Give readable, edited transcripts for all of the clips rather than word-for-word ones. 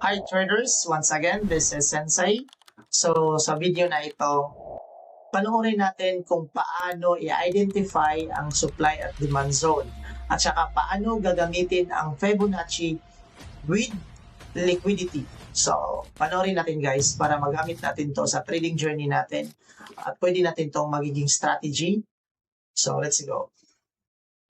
Hi traders, once again, this is Sensei. So sa video na ito, panoorin natin kung paano i-identify ang supply at demand zone at saka paano gagamitin ang Fibonacci with liquidity. So panoorin natin guys para magamit natin to sa trading journey natin at pwede natin tong magiging strategy. So let's go.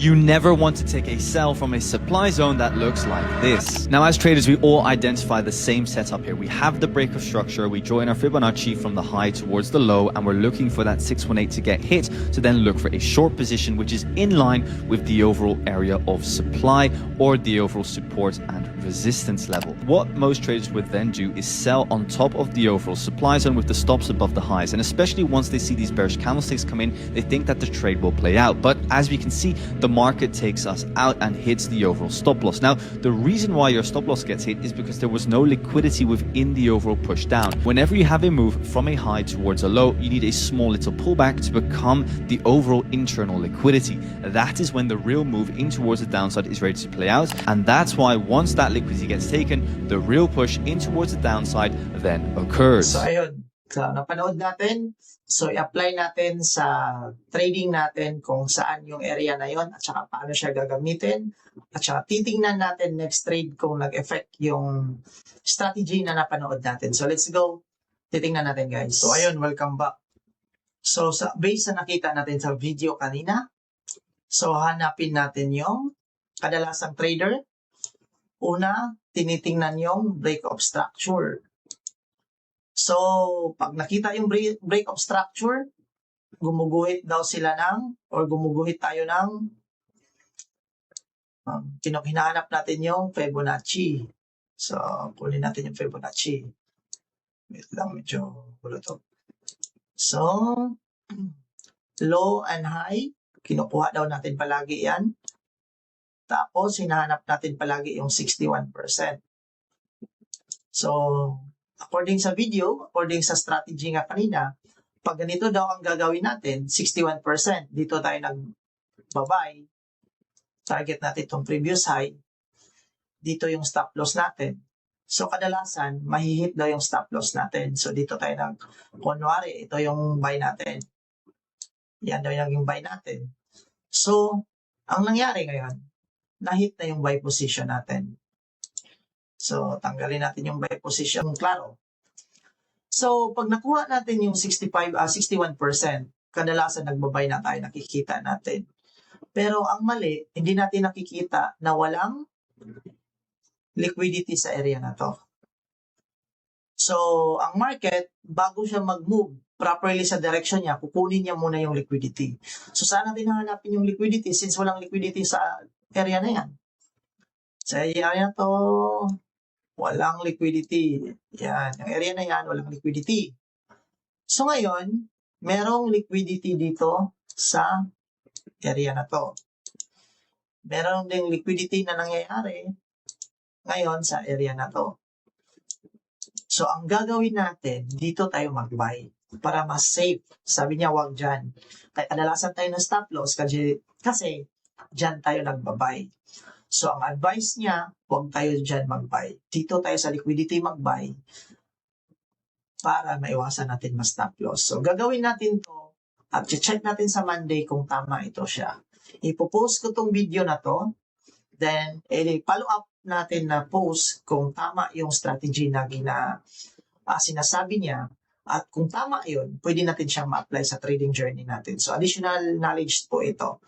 You never want to take a sell from a supply zone that looks like this. Now, as traders, we all identify the same setup here. We have the break of structure, we join our Fibonacci from the high towards the low, and we're looking for that 618 to get hit to then look for a short position which is in line with the overall area of supply or the overall support and resistance level. What most traders would then do is sell on top of the overall supply zone with the stops above the highs, and especially once they see these bearish candlesticks come in, they think that the trade will play out. But as we can see, the market takes us out and hits the overall stop loss. Now, the reason why your stop loss gets hit is because there was no liquidity within the overall push down. Whenever you have a move from a high towards a low, you need a small little pullback to become the overall internal liquidity. That is when the real move in towards the downside is ready to play out, and that's why once that liquidity gets taken, the real push in towards the downside then occurs. So ayun, so napanood natin. So i-apply natin sa trading natin kung saan yung area na yon at saka paano siya gagamitin. At saka titingnan natin next trade kung nag-effect yung strategy na napanood natin. So let's go. Titingnan natin guys. So ayun, welcome back. So sa base na nakita natin sa video kanina, so hanapin natin yung kadalasang trader. Una, tinitingnan yung break of structure. So, pag nakita yung break of structure, gumuguhit daw sila ng, or gumuguhit tayo ng, hinahanap natin yung Fibonacci. So, kunin natin yung Fibonacci. Wait lang, medyo gulo to. So, low and high, kinukuha daw natin palagi yan. Tapos, hinahanap natin palagi yung 61%. So, according sa video, according sa strategy nga kanina, pag ganito daw ang gagawin natin, 61%, dito tayo nagbabay, target natin itong previous high, dito yung stop loss natin. So, kadalasan, mahihit daw yung stop loss natin. So, dito tayo kunwari, ito yung buy natin. Yan daw yung buy natin. So, ang nangyari ngayon, nahit na yung buy position natin. So, tanggalin natin yung buy position. Klaro. So, pag nakuha natin yung 61%, kadalasan nagbabay na tayo, nakikita natin. Pero ang mali, hindi natin nakikita na walang liquidity sa area na to. So, ang market, bago siya mag-move properly sa direction niya, kukunin niya muna yung liquidity. So, saan natin hahanapin yung liquidity since walang liquidity sa area na yan? Sa area na to, walang liquidity. Yan. Yung area na yan, walang liquidity. So ngayon, merong liquidity dito sa area na to. Meron ding liquidity na nangyayari ngayon sa area na to. So ang gagawin natin, dito tayo mag-buy para mas safe. Sabi niya, wag dyan. Kaya kadalasan tayo ng stop loss kasi dyan tayo nagbabuy. So, ang advice niya, huwag tayo dyan mag-buy. Dito tayo sa liquidity mag-buy para maiwasan natin mas stop loss. So, gagawin natin to at check natin sa Monday kung tama ito siya. Ipopost ko tong video na to, then follow up natin na post kung tama yung strategy na sinasabi niya. At kung tama yun, pwede natin siyang ma-apply sa trading journey natin. So, additional knowledge po ito.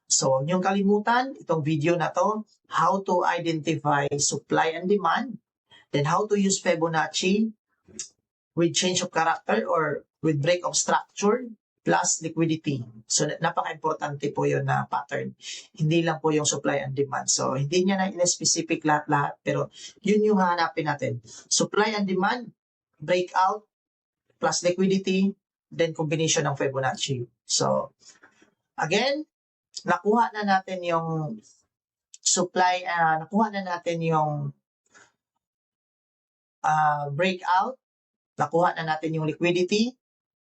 So, huwag niyong kalimutan, itong video na to, how to identify supply and demand, then how to use Fibonacci with change of character or with break of structure plus liquidity. So, napaka-importante po yun na pattern. Hindi lang po yung supply and demand. So, hindi niya na in-specific lahat-lahat, pero yun yung hanapin natin. Supply and demand, breakout, plus liquidity, then combination ng Fibonacci. So, again, nakuha na natin yung supply, nakuha na natin yung breakout, nakuha na natin yung liquidity.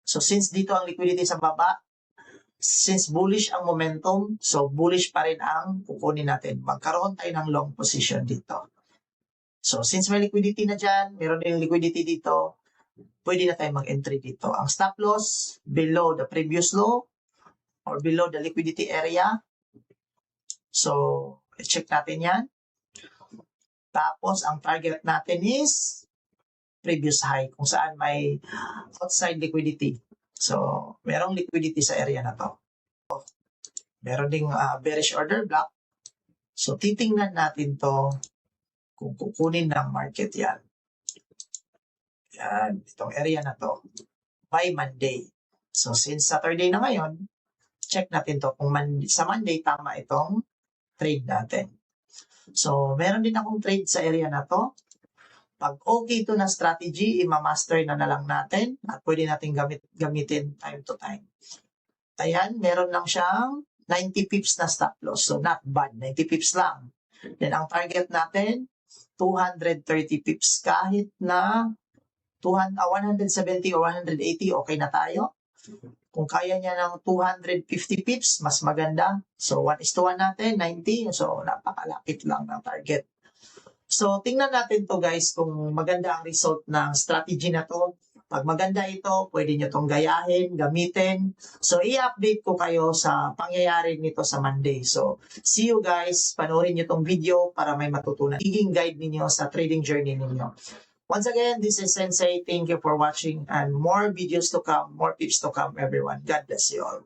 So, since dito ang liquidity sa baba, since bullish ang momentum, so bullish pa rin ang kukunin natin. Magkaroon tayo ng long position dito. So, since may liquidity na dyan, meron din liquidity dito, pwede na tayo mag-entry dito. Ang stop loss, below the previous low, or below the liquidity area. So, check natin yan. Tapos, ang target natin is previous high, kung saan may outside liquidity. So, merong liquidity sa area na to. Meron ding bearish order block. So, titingnan natin to kung kukunin ng market yan. Yan, itong area na to. By Monday. So, since Saturday na ngayon, check natin to kung sa Monday tama itong trade natin. So, meron din akong trade sa area na to. Pag okay ito na strategy, ima-master na lang natin at pwede natin gamitin time to time. Ayan, meron lang siyang 90 pips na stop loss. So, not bad. 90 pips lang. Then, ang target natin, 230 pips. Kahit na 170 o 180, okay na tayo. Kung kaya niya ng 250 pips, mas maganda. So, 1:1 natin, 90. So, napakalapit lang ng target. So, tingnan natin to guys kung maganda ang result ng strategy na to. Pag maganda ito, pwede nyo itong gayahin, gamitin. So, i-update ko kayo sa pangyayari nito sa Monday. So, see you guys. Panoorin nyo itong video para may matutunan. Iging guide ninyo sa trading journey ninyo. Once again, this is Sensei. Thank you for watching and more videos to come, more tips to come, everyone. God bless you all.